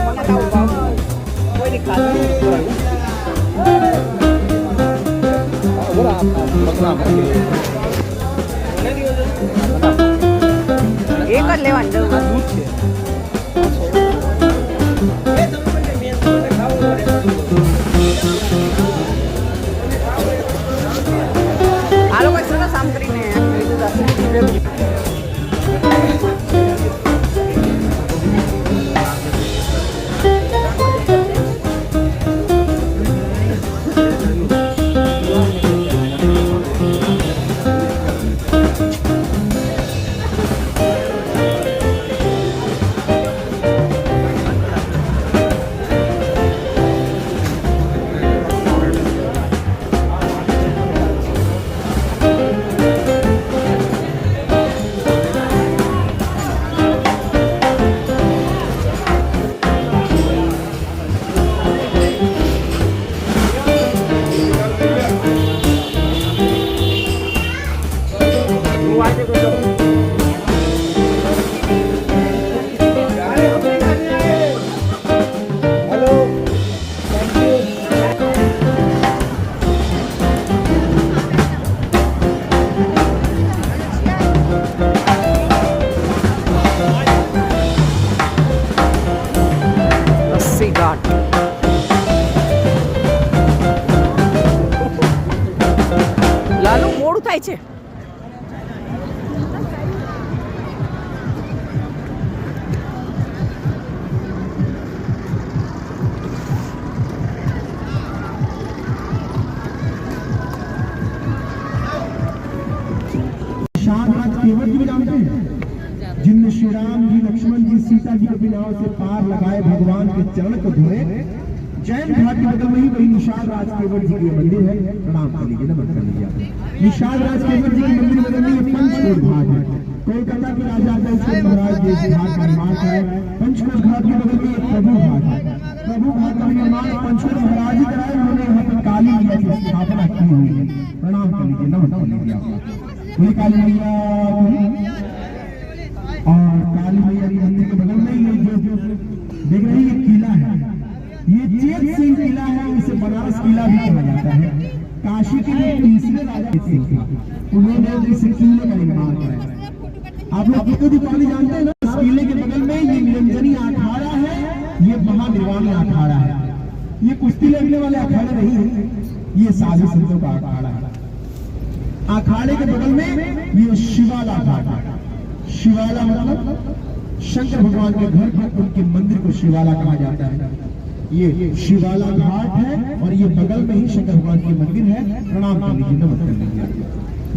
mana tahu bang. Gue di kanan. एक ले वांडो आलो કોઈ સરસ આમ કરીને લીધું દાસે લાલુ મોડું થાય છે केवट जी भी जानते हैं जिनने श्री राम जी लक्ष्मण जी सीता जी के बिनाव से पार लगाए भगवान के चरण को धोए। जैन घाट के बगल में ही वही निषाद राज केवट जी की मंदिर है। प्रणाम कर लीजिए, नमन कर लीजिए। निषाद राज केवट जी के मंदिर बगल में पंचकोट घाट है। कोलकाता के राजा पंचकोट महाराज जी इस घाट का निर्माण है। पंचकोट घाट के बगल में प्रभु घाट है। प्रभु घाट का निर्माण पंचकोट महाराज जी कराए। उन्होंने यहाँ पर काली मैया की स्थापना की हुई है। प्रणाम कर लीजिए, नमन कर लीजिए। काली मैया और काली मैया के मंदिर के बगल में ये जो देख रहे हैं ये किला है, ये चेत सिंह किला है। इसे बनारस किला भी कहा जाता है। काशी के जो तीसरे राजा सिंह थे उन्होंने इस किले का निर्माण कराया। आप लोग कितने दीपावली जानते हैं ना। इस किले के बगल में ये निरंजनी अखाड़ा है, ये महानिर्वाणी अखाड़ा है। ये कुश्ती लड़ने वाले अखाड़े नहीं है, ये साधु संतों का अखाड़ा है। अखाड़े के बगल में ये शिवाला घाट है। शिवाला मतलब शंकर भगवान के घर पर उनके मंदिर को शिवाला कहा जाता है। ये शिवाला घाट है और ये बगल में ही शंकर भगवान के मंदिर है। प्रणाम कर लीजिए, नमन कर लीजिए।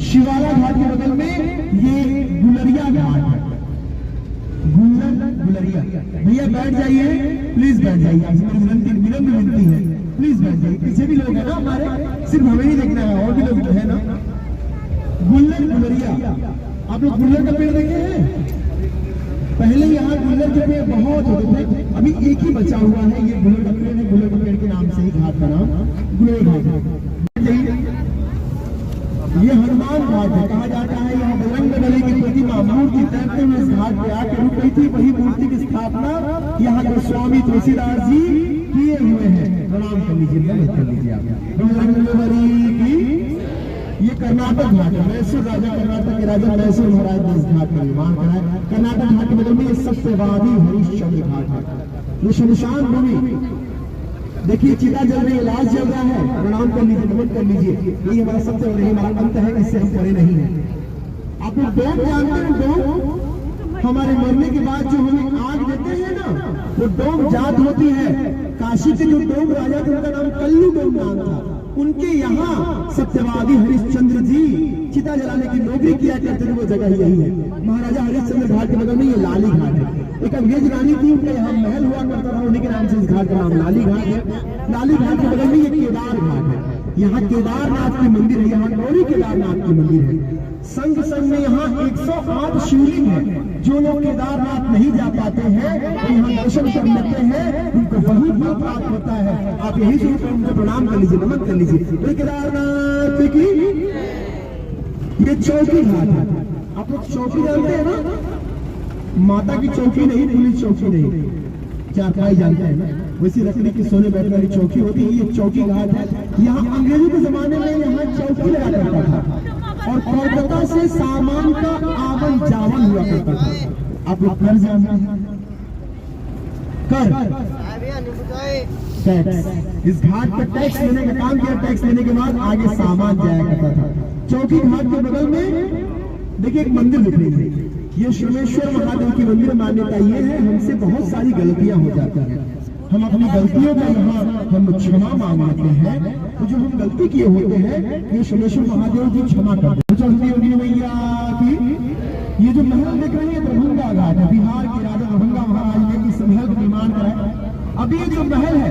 शिवाला घाट के बगल में ये गुलरिया घाट है। गुलरिया भैया बैठ जाइए, प्लीज बैठ जाइए। मेरी विनती है, प्लीज बैठ जाइए। पीछे भी लोग हैं ना हमारे, सिर्फ हमें नहीं देखना है, और भी लोग है ना। गुलरिया, आप लोग गुल्लर का पेड़ देखे हैं? पहले यहाँ गुल्लर के पेड़ बहुत होते थे, अभी एक ही बचा हुआ है। ये गुल्लर का पेड़ है। गुल्लर के पेड़ के नाम से ही घाट का नाम गुल्लर घाट है। ये हनुमान घाट है। कहा जाता है यहाँ बजरंगबली की प्रतिमा मूर्ति तैरते हुए इस घाट पे आकर रुक गई थी। वही मूर्ति की स्थापना यहाँ के स्वामी तुलसीदास जी किए हुए हैं। प्रणाम कर लीजिए, नमन कर लीजिए। आप बजरंगबली की ये कर्नाटक घाट है। मैसूर राजा, कर्नाटक के राजा मैसूर महाराज ने इस घाट का निर्माण कराया। कर्नाटक घाट के बगल में सत्यवादी हरिश्चंद्र घाट है। ये शमशान भूमि देखिए, चिता जल रही है, लाश जल रहा है। प्रणाम कर लीजिए, नमन कर लीजिए। ये हमारा सत्य और यही हमारा अंत है, इससे हम परे नहीं है। आप लोग डोम जानते हैं? डोम हमारे मरने के बाद जो हमें आग देते हैं ना, वो डोम जात होती है। काशी के जो डोम राजा थे उनका नाम कल्लू डोम नाम था। उनके यहाँ सत्यवादी हरिश्चंद्र जी चिता जलाने की नौकरी किया करते थे। वो जगह यही है। महाराजा हरिश्चंद्र घाट के बगल में ये लाली घाट है। एक अंग्रेज रानी थी, उनका यहाँ महल हुआ करता था, उन्हीं के नाम से इस घाट का नाम लाली घाट है। लाली घाट के बगल में ये केदार घाट है। यहाँ केदारनाथ की मंदिर है। यहाँ गौरी केदारनाथ की मंदिर है। संग में यहाँ 108 शिवलिंग है। जो लोग केदारनाथ नहीं जा पाते हैं तो यहाँ दर्शन कर लेते हैं, उनको वही फल प्राप्त होता है। आप यही सुनकर उनको प्रणाम कर लीजिए, नमन कर लीजिए। तो केदारनाथ की ये चौकी घाट है। आप लोग चौकी जानते हैं ना? माता की चौकी नहीं, पुलिस चौकी नहीं। चारपाई जानते हैं ना, वैसी लकड़ी की सोने बैठने वाली चौकी होती है। ये चौकी घाट है। यहाँ अंग्रेजों के जमाने में यहाँ चौकी लगा करता था और कोलकाता से सामान का आवन जावन हुआ करता था। आप लोग कर जानते हैं कर टैक्स, इस घाट पर टैक्स लेने का काम किया। टैक्स लेने के बाद आगे सामान जाया करता था। चौकी घाट के बगल में देखिए एक मंदिर दिख रही है। ये सोमेश्वर महादेव की मंदिर। मान्यता ये है हमसे बहुत सारी गलतियां हो जाती हैं, हम अपनी गलतियों का यहाँ हम क्षमा मांग लेते हैं। तो जो हम गलती किए होते हैं ये सोमेश्वर महादेव जी क्षमा कर दें। चलती होगी मैया की। ये जो महल देख रही है दरभंगा घाट है। बिहार के राजा दरभंगा महाराज ने इस महल का निर्माण कराया। अभी ये जो महल है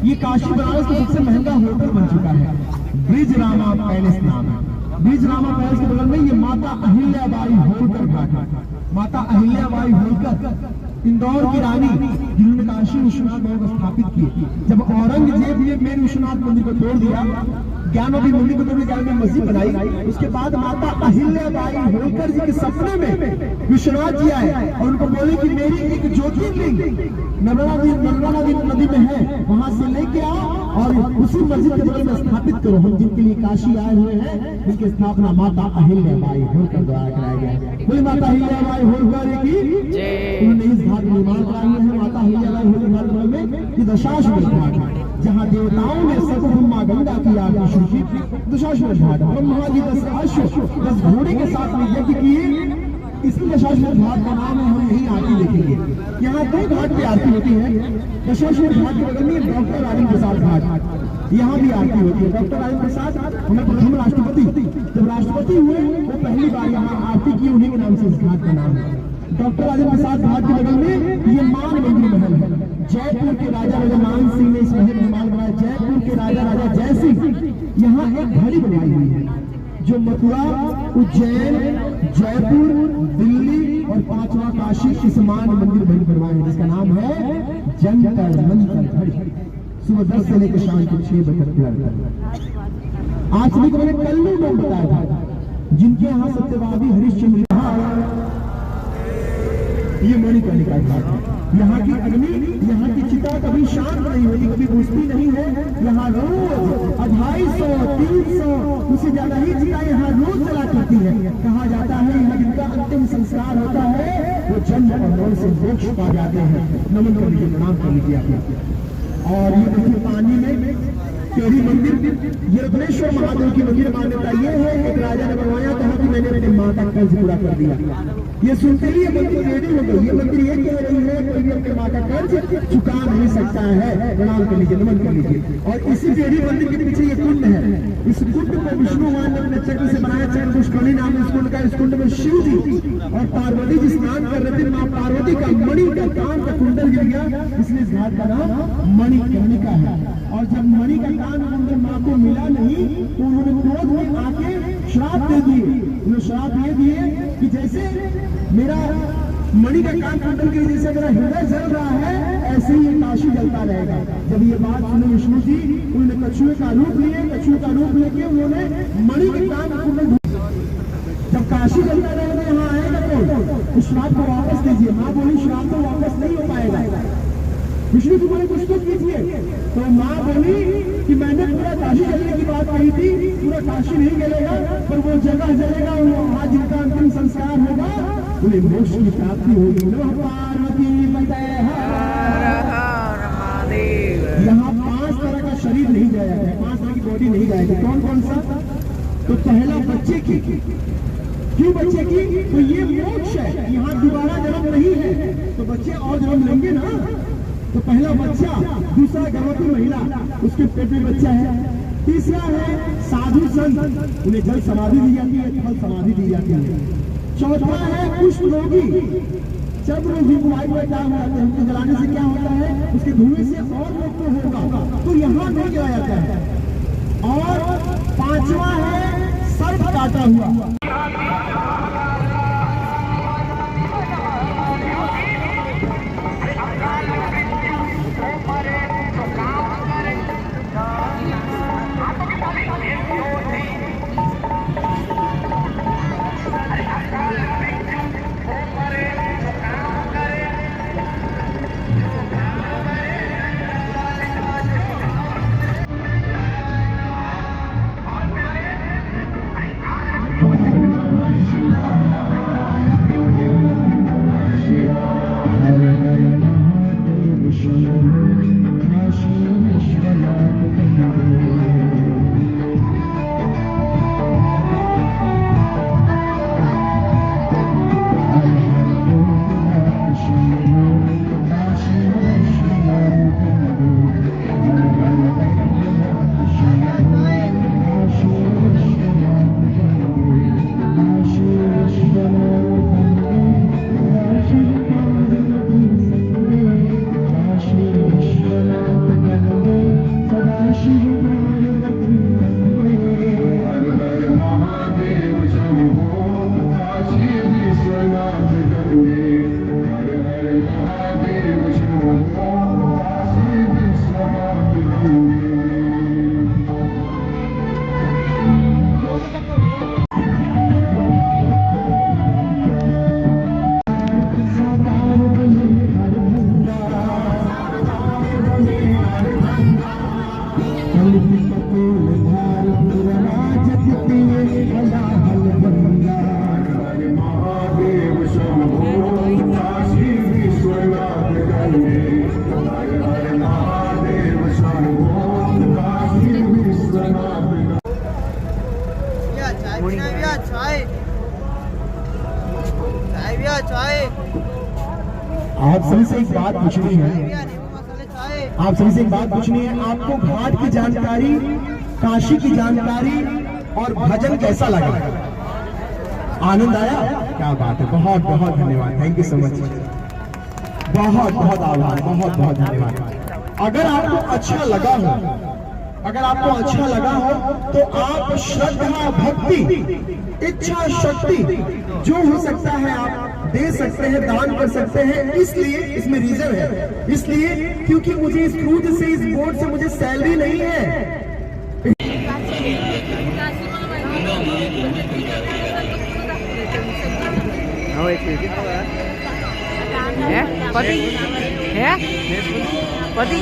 ये काशी बनारस का सबसे महंगा होटल बन चुका है। ब्रिज रामा पैलेस नाम है। ब्रिज रामा पैलेस के बगल में ये माता अहिल्याबाई होलकर घाट है। माता अहिल्याबाई होलकर इंदौर की रानी जिन्होंने काशी विश्वनाथ मंदिर को स्थापित किए। जब औरंगजेब ने मेन विश्वनाथ मंदिर को तोड़ दिया, ज्ञानोदी मंदिर को तोड़ दिया, ज्ञान मस्जिद बनाई, उसके बाद माता अहिल्याबाई होलकर जी के सपने में विश्वनाथ जी आए और उनको बोले कि मेरी एक ज्योतिर्लिंग नर्मदा नदी में है, वहां से लेके आओ और उसी मस्जिद के बगल में स्थापित करो। हम जिनके लिए काशी आए हुए हैं उनकी स्थापना माता अहिल्याबाई होलकर द्वारा कराया गया है। बोले माता अहिल्याबाई होलकर की उन्होंने इस घाट निर्माण कराया है। माता अहिल्याबाई होलकर बगल में ये दशाश्वमेध घाट है जहाँ देवताओं ने सर्वभौमा गंगा की आरती शुरू की। दशाश्वमेध घाट ब्रह्मा जी 10 अश्व 10 घोड़े के साथ में यज्ञ किए। इसलिए दशाश्वमेध घाट का नाम है। हम यही आरती देखेंगे। यहाँ 2 घाट की आरती होती है। दशाश्वमेध घाट के बगल में डॉक्टर राजेंद्र प्रसाद घाट, यहाँ भी आरती होती है। डॉक्टर राजेंद्र प्रसाद हमें प्रथम राष्ट्रपति, जब राष्ट्रपति हुए वो पहली बार यहाँ आरती की, उन्हीं के नाम से इस घाट का नाम है। डॉक्टर राजेंद्र प्रसाद घाट के बगल में ये मान मंदिर महल है। जयपुर के राजा राजा मान सिंह ने इस महल निर्माण कराया। जयपुर के राजा राजा जय सिंह यहाँ एक घड़ी बनवाई हुई है जो मथुरा, उज्जैन, जयपुर, दिल्ली और 5वां काशी इस मान मंदिर बनवाए हैं, जिसका नाम है जंतर मंतर घड़ी। सुबह 10 से लेकर शाम के 6 बजे तक। आज भी को मैंने कल में बताया था जिनके यहाँ सत्यवादी हरिश्चंद्र, ये मणिकर्णिका घाट है। यहाँ की अग्नि, यहाँ की चिता कभी शांत नहीं होती, कभी बुझती नहीं है। यहाँ रोज 250, 300 उससे ज्यादा ही चिता यहाँ रोज चला करती है। कहा जाता है यहाँ जिनका अंतिम संस्कार होता है वो जन्म और मौत से मोक्ष पा जाते हैं। नमन कर लीजिए, प्रणाम कर लीजिए आप। और ये देखिए पानी में टेढ़ी मंदिर, ये रत्नेश्वर महादेव की मंदिर। मान्यता ये है एक राजा ने बनवाया, कहा कि मैंने अपनी माँ का कर्ज पूरा कर दिया। ये सुनते ही ये मंदिर टेढ़ी हो गई। ये मंदिर ये कह रही है कोई भी अपने माँ का कर्ज चुका नहीं सकता है। प्रणाम कर लीजिए, नमन कर लीजिए। और इसी टेढ़ी मंदिर के पीछे ये कुंड है। इस कुंड को विष्णु भगवान ने अपने चक्र से बनाया। चक्र पुष्करणी नाम इस कुंड का। इस कुंड में शिव जी और पार्वती जी स्नान कर रहे थे। माँ पार्वती का मणि का कान का कुंडल गिर गया, इसलिए इस घाट का नाम मणिकर्णिका है। और जब मणि का कान कुंडल माँ को मिला नहीं तो उन्होंने क्रोध में आके श्राप दे दिए। उन्होंने श्राप ये दिए कि जैसे मेरा मणि का कान कुंडल के जैसे मेरा हृदय जल रहा है, ऐसे ही काशी जलता रहेगा। जब ये बात सुने विष्णु जी, उन्होंने कछुए का रूप लिए। कछुए का रूप लेके उन्होंने मणि के कान कुंडल, जब काशी जलता रहेगा यहाँ आएगा तो श्राप को वापस दीजिए। माँ बोली श्राप तो वापस नहीं हो पाएगा। विष्णु जी बोले कुछ तो कीजिए। तो माँ बोली कि मैंने पूरा काशी जलने की बात कही थी, पूरा काशी नहीं जलेगा पर वो जगह जलेगा वहाँ जिनका अंतिम संस्कार होगा उन्हें मोक्ष की प्राप्ति होगी। नमः पार्वती पते हर हर महादेव। यहाँ 5 तरह का शरीर नहीं जाया है, 5 तरह की बॉडी नहीं जाएगी। कौन कौन सा? तो पहला बच्चे की। क्यों बच्चे की? तो ये मोक्ष है, यहाँ दोबारा जन्म नहीं है। तो बच्चे और जन्म लेंगे ना। तो पहला बच्चा, दूसरा गर्भवती महिला, उसके पेट में बच्चा है। तीसरा है साधु संत, उन्हें जल समाधि दी जाती है, फल समाधि दी जाती है। चौथा है कुष्ठ रोगी, चर्म रोगी को वायु में काम होते हैं, उनको जलाने से क्या होता है, उसके धुएं से और रोग तो होगा, तो यहाँ नहीं जलाया जाता है। और 5वां है सर्प काटा हुआ। आप सभी से एक बात पूछनी है, आप सभी से एक बात पूछनी है, आपको घाट की जानकारी, काशी की जानकारी और भजन कैसा लगा? आनंद आया? क्या बात है, बहुत बहुत धन्यवाद, थैंक यू सो मच, बहुत बहुत आभार, बहुत बहुत धन्यवाद। अगर आपको अच्छा लगा हो, अगर आपको अच्छा लगा हो तो आप श्रद्धा, भक्ति, इच्छा शक्ति जो हो सकता है आप दे सकते हैं, दान कर सकते हैं। इसलिए इसमें रीजन है, इसलिए क्योंकि मुझे इस क्रूज से, इस बोर्ड से मुझे सैलरी नहीं है। पति के पार्वती